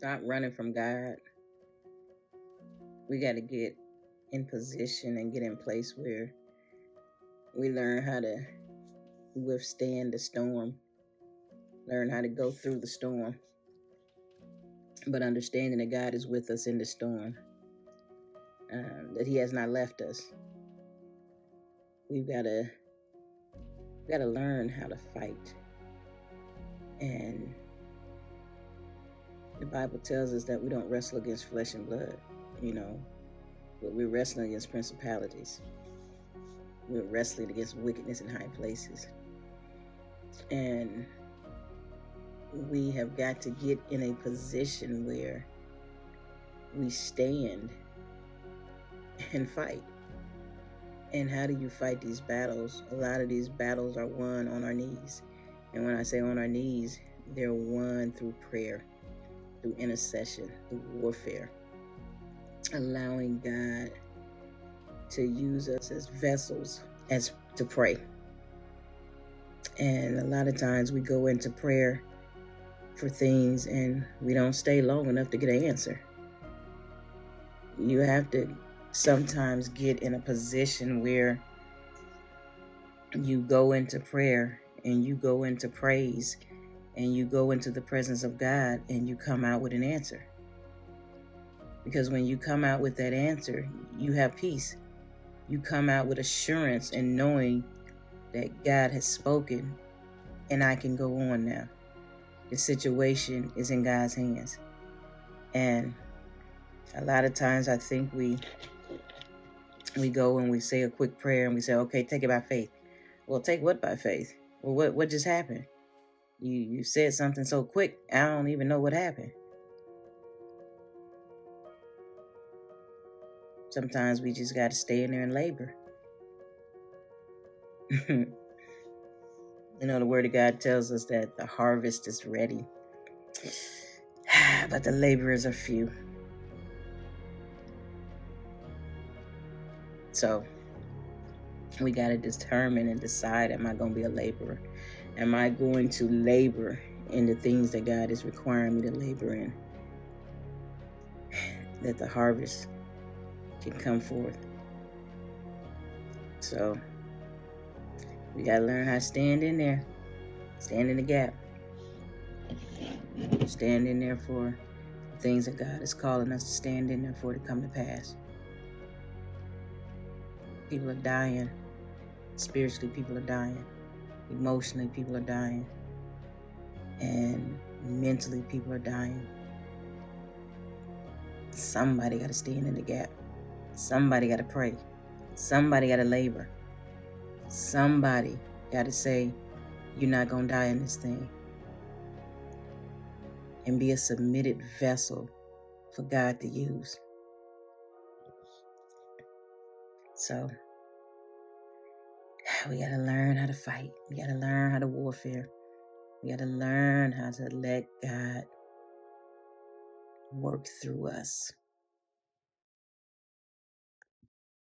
stop running from God. We got to get in position and get in place where we learn how to withstand the storm, learn how to go through the storm, but understanding that God is with us in the storm, that He has not left us. We've got to learn how to fight. And the Bible tells us that we don't wrestle against flesh and blood, but we're wrestling against principalities. We're wrestling against wickedness in high places. And we have got to get in a position where we stand and fight. And how do you fight these battles? A lot of these battles are won on our knees. And when I say on our knees, they're won through prayer, through intercession, through warfare, allowing God to use us as vessels as to pray. And a lot of times we go into prayer for things and we don't stay long enough to get an answer. You have to sometimes get in a position where you go into prayer and you go into praise and you go into the presence of God and you come out with an answer. Because when you come out with that answer, you have peace. You come out with assurance and knowing that God has spoken and I can go on now. The situation is in God's hands. And a lot of times I think we go and we say a quick prayer and we say, okay, take it by faith. Well, take what by faith? Well, what just happened? You said something so quick, I don't even know what happened. Sometimes we just got to stay in there and labor. The Word of God tells us that the harvest is ready, but the laborers are few. So we got to determine and decide, am I going to be a laborer? Am I going to labor in the things that God is requiring me to labor in? That the harvest can come forth. So we got to learn how to stand in there. Stand in the gap. Stand in there for the things that God is calling us to stand in there for to come to pass. People are dying. Spiritually, people are dying. Emotionally, people are dying. And mentally, people are dying. Somebody got to stand in the gap. Somebody got to pray. Somebody got to labor. Somebody got to say, you're not going to die in this thing. And be a submitted vessel for God to use. So, we got to learn how to fight. We got to learn how to warfare. We got to learn how to let God work through us.